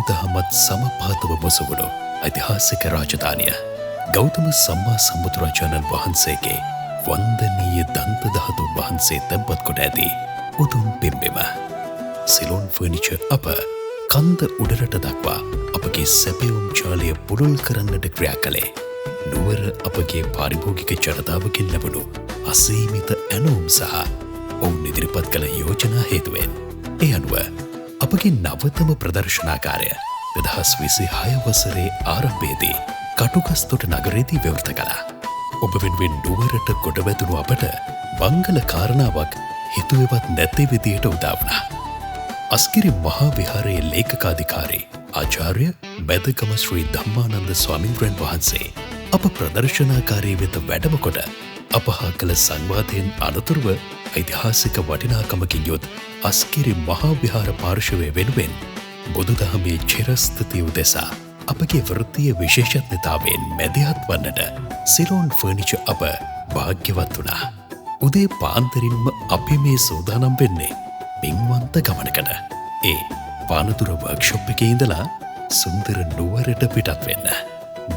බුදුදහමත් සමපාතව මුසුවුණු ඓතිහාසික රාජධානිය ගෞතම සම්මා සම්බුදුරජාණන් වහන්සේගේ වන්දනීය දන්ත ධාතු වහන්සේ තැන්පත් කොට ඇති උතුම් පිම්බෙම සිලොන් ෆර්නිචර් අප කන්ද උඩරට දක්වා අපගේ සැපයුම් ජාලය පුළුල් කරන්නට ක්‍රියා කළේ නුවර අපගේ පාරිභෝගික ජනතාවකින් ලැබුණු අසීමිත ඇනවුම් සහ ඔවුන් ඉදිරිපත් කළ යෝජනා හේතුවෙන්. ඒ අනුව අපගේ නවතම ප්‍රදර්ශනාකාරය 2026 වසරේ ආරම්භයේදී කටුකස්තොට නගරයේදී විවෘත කළා. ඔබ වෙනුවෙන් නුවරට ගොඩවැදුණු අපට මංගල කාරණාවක් හිතුවේවත් නැති විදියට උදා වුණා. අස්කිරි මහා විහාරයේ ලේකකාධිකාරී ආචාර්ය බැදගම ශ්‍රී ධම්මානන්ද ස්වාමීන් වහන්සේ අප ප්‍රදර්ශනාකාරී වෙත වැඩම කොට අපහා කළ සංවාදයෙන් අනතුරුව ඓතිහාසික වටිනාකමකින් යුත් අස්කිරි මහා විහාර පාර්ශවය වෙනුවෙන් බුදුදහමේ චිරස්ථිතිය උදෙසා අපගේ වෘත්තීය විශේෂඥතාවයෙන් මැදිහත් වන්නට සිලෝන් ෆර්නිචර් අප භාග්‍යවත් වුණා. උදේ පාන්දරින්ම අපි මේ සූදානම් වෙන්නේ පින්වන්ත ගමනකට. ඒ පානදුර වර්ක්ෂොප් එකේ ඉඳලා සුන්දර නුවරට පිටත් වෙන්න.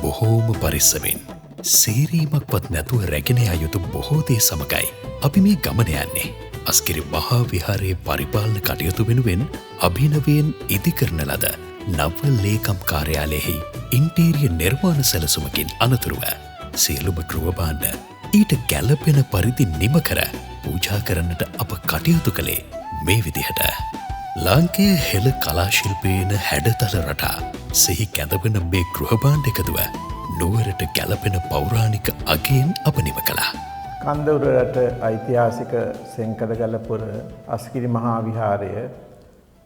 බොහෝම පරිස්සමින් සීරීමක්වත් නැතුව රැගෙන යා යුතු බොහෝ දේ සමගයි අපි මේ ගමන යන්නේ. අස්කිරි මහා විහාරයේ පරිපාලන කටයුතු වෙනුවෙන් අභිනවයෙන් ඉදිකරන ලද නව ලේකම් කාර්යාලයෙහි ඉන්ටීරියර් නිර්මාණ සැලසුමකින් අනතුරුව සියලුම ගෘහභාණ්ඩ ඊට ගැළපෙන පරිදි නිම කර පූජා කරන්නට අප කටයුතු කළේ මේ විදිහට. ලාංකේය හෙළ කලා ශිල්පයේන හැඩතල රටා සිහි කැඳවන මේ ගෘහභාණ්ඩ එකතුව නුවරට ගැළපෙන පෞරාණික අගයෙන් අප නිම කළා. කන්දවුරට ഐතිහාසික සෙන්කඩගලපුර අස්කිරි මහා විහාරය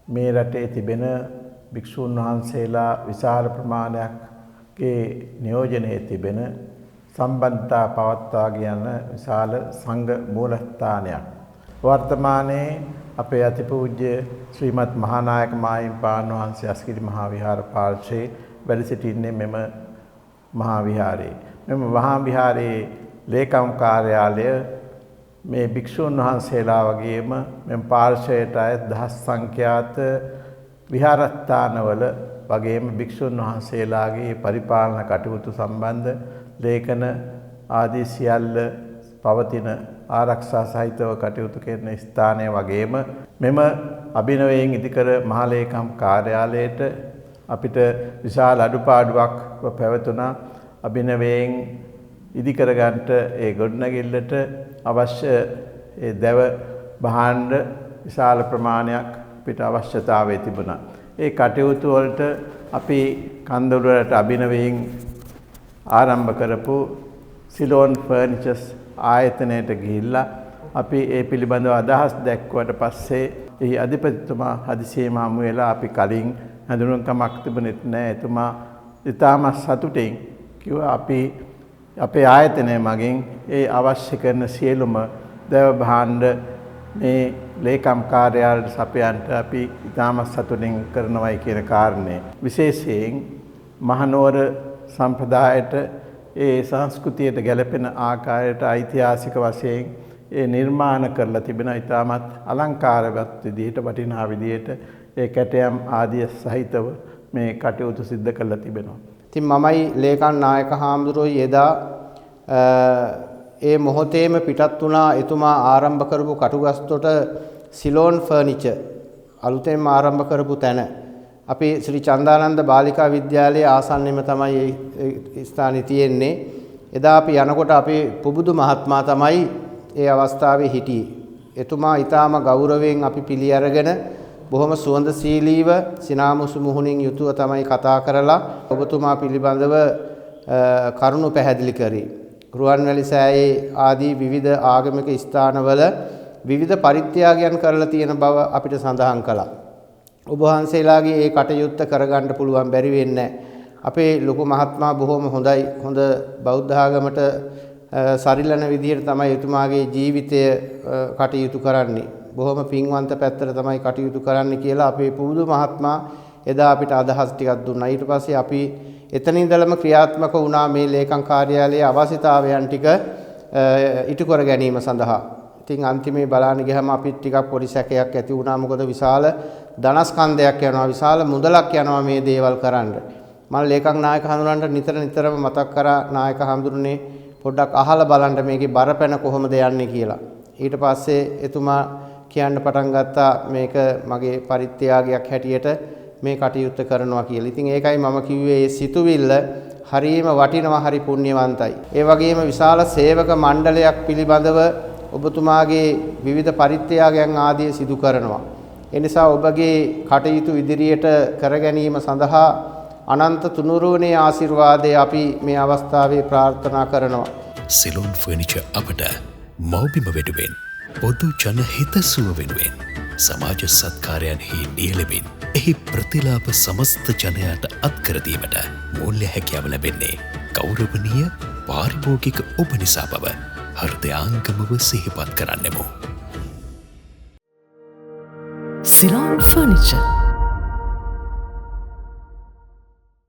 මේ රටේ තිබෙන භික්ෂූන් වහන්සේලා විශාල ප්‍රමාණයක්ගේ නියෝජනයේ තිබෙන සම්බන්ධතා පවත්වාගෙන යන විශාල සංඝ මූලස්ථානයක්. වර්තමානයේ අපේ අතිපූජ්‍ය ශ්‍රීමත් මහානායක මාහිමිපාණන් වහන්සේ අස්කිරි මහා විහාර පාර්ශ්වයේ වැඩ සිටින්නේ මෙම මහා විහාරයේ. මෙම මහා විහාරයේ ලේකම් කාර්යාලය මේ භික්ෂූන් වහන්සේලා වගේම මෙම පාර්ශ්වයට අයත් දහස් සංඛ්‍යාත විහාරස්ථානවල වගේම භික්ෂූන් වහන්සේලාගේ පරිපාලන කටයුතු සම්බන්ධ ලේඛන ආදී සියල්ල පවතින ආරක්ෂා සහිතව කටයුතු කරන ස්ථානය වගේම මෙම අභිනවයෙන් ඉදිකර මහලේකම් කාර්යාලයට අපිට විශාල අඩුපාඩුවක් පැවතුණා. අභිනවයෙන් ඉදිකර ගන්නට ඒ ගොඩනැගිල්ලට අවශ්‍ය ඒ දැව භාණ්ඩ විශාල ප්‍රමාණයක් අපිට අවශ්‍යතාවය තිබුණා. ඒ කටයුතු වලට අපි කන්දවුරට අභිනවයෙන් ආරම්භ කරපු සිලෝන් ෆර්නිචර්ස් ආයතනයට ගිහිල්ලා අපි ඒ පිළිබඳව අදහස් දැක්වුවට පස්සේ එහි අධිපතිතුමා හදිසියෙම හමු වෙලා අපි කලින් හඳුනුම්කමක් තිබුණෙත් නැහැ. එතුමා ඉතාමත් සතුටින් කිව්වා අපි අපේ ආයතනය මගින් ඒ අවශ්‍ය කරන සියලුම දැව භාණ්ඩ මේ ලේකම් කාර්යාලයට සපයන්නට අපි ඉතාමත් සතුටින් කරනවායි කියන කාරණය. විශේෂයෙන් මහනුවර සම්ප්‍රදායට ඒ සංස්කෘතියට ගැලපෙන ආකාරයට ඓතිහාසික වශයෙන් ඒ නිර්මාණ කරලා තිබෙන ඉතාමත් අලංකාරවත් විදිහට වටිනා විදිහට ඒ කැටයම් ආදිය සහිතව මේ කටයුතු සිද්ධ කරලා තිබෙනවා. ඉතින් මමයි ලේකම් නායක හාමුදුරුවෝ එදා ඒ මොහොතේම පිටත් වුණා එතුමා ආරම්භ කරපු කටුගස්තොට සිලෝන් ෆර්නිචර් අලුතෙන්ම ආරම්භ කරපු තැන අපි ශ්‍රී චන්දානන්ද බාලිකා විද්‍යාලයේ ආසන්නෙම තමයි ඒ ස්ථානේ තියෙන්නේ. එදා අපි යනකොට අපේ පුබුදු මහත්මයා තමයි ඒ අවස්ථාවේ හිටියේ. එතුමා ඊටාම ගෞරවයෙන් අපි පිළි අරගෙන බොහොම සුවඳශීලීව සිනාමුසු මුහුණින් යුතුව තමයි කතා කරලා ඔබතුමා පිළිබඳව කරුණු පැහැදිලි කරේ. රුවන්වැලි සෑයේ ආදී විවිධ ආගමික ස්ථානවල විවිධ පරිත්‍යාගයන් කරලා තියෙන බව අපිට සඳහන් කළා. ඔබ වහන්සේලාගේ ඒ කටයුත්ත කරගන්න පුළුවන් බැරි වෙන්නේ අපේ ලොකු මහත්මයා බොහොම හොඳයි. හොඳ බෞද්ධ ආගමට සරිලන විදිහට තමයි එතුමාගේ ජීවිතය කටයුතු කරන්නේ. බොහොම පින්වන්ත පැත්තට තමයි කටයුතු කරන්න කියලා අපේ පුබුදු මහත්මයා එදා අපිට අදහස් ටිකක් දුන්නා. ඊට පස්සේ අපි එතන ඉඳලම ක්‍රියාත්මක වුණා මේ ලේකම් කාර්යාලයේ අවශ්‍යතාවයන් ටික ඉටු කර ගැනීම සඳහා. ඉතින් අන්තිමේ බලන්න ගියාම අපිත් ටිකක් පොඩි සැකයක් ඇති වුණා. මොකද විශාල ධනස්කන්ධයක් යනවා, විශාල මුදලක් යනවා මේ දේවල් කරන්න. මම ලේකම් නායක හඳුනනට නිතරම මතක් කරා නායක හඳුනන්නේ පොඩ්ඩක් අහලා බලන්න මේකේ බරපැන කොහොමද යන්නේ කියලා. ඊට පස්සේ එතුමා කියන්න පටන් ගත්තා මේක මගේ පරිත්‍යාගයක් හැටියට මේ කටයුත්ත කරනවා කියලා. ඉතින් ඒකයි මම කිව්වේ මේ සිතුවිල්ල හරියම වටිනවා, හරි පුණ්‍යවන්තයි. ඒ වගේම විශාල සේවක මණ්ඩලයක් පිළිබඳව ඔබතුමාගේ විවිධ පරිත්‍යාගයන් ආදී සිදු කරනවා. ඒ නිසා ඔබගේ කටයුතු ඉදිරියට කර ගැනීම සඳහා අනන්ත තුනුරුවනේ ආශිර්වාදය අපි මේ අවස්ථාවේ ප්‍රාර්ථනා කරනවා. සිලෝන් ෆර්නිචර් අපට මෞබිම වෙනුවෙන් පොදු ජන හිතසුව වෙනුවෙන් සමාජ සත්කාරයන්හි නියැලෙමින් එහි ප්‍රතිලාභ සමස්ත ජනයාට අත්කරදීමට මූල්‍ය හැකියාව ලැබෙන්නේ ගෞරවනීය පාරිභෝගික ඔබ නිසා බව හෘදයාංගමව සිහිපත් කරන්නෙමු. Ceylon Furniture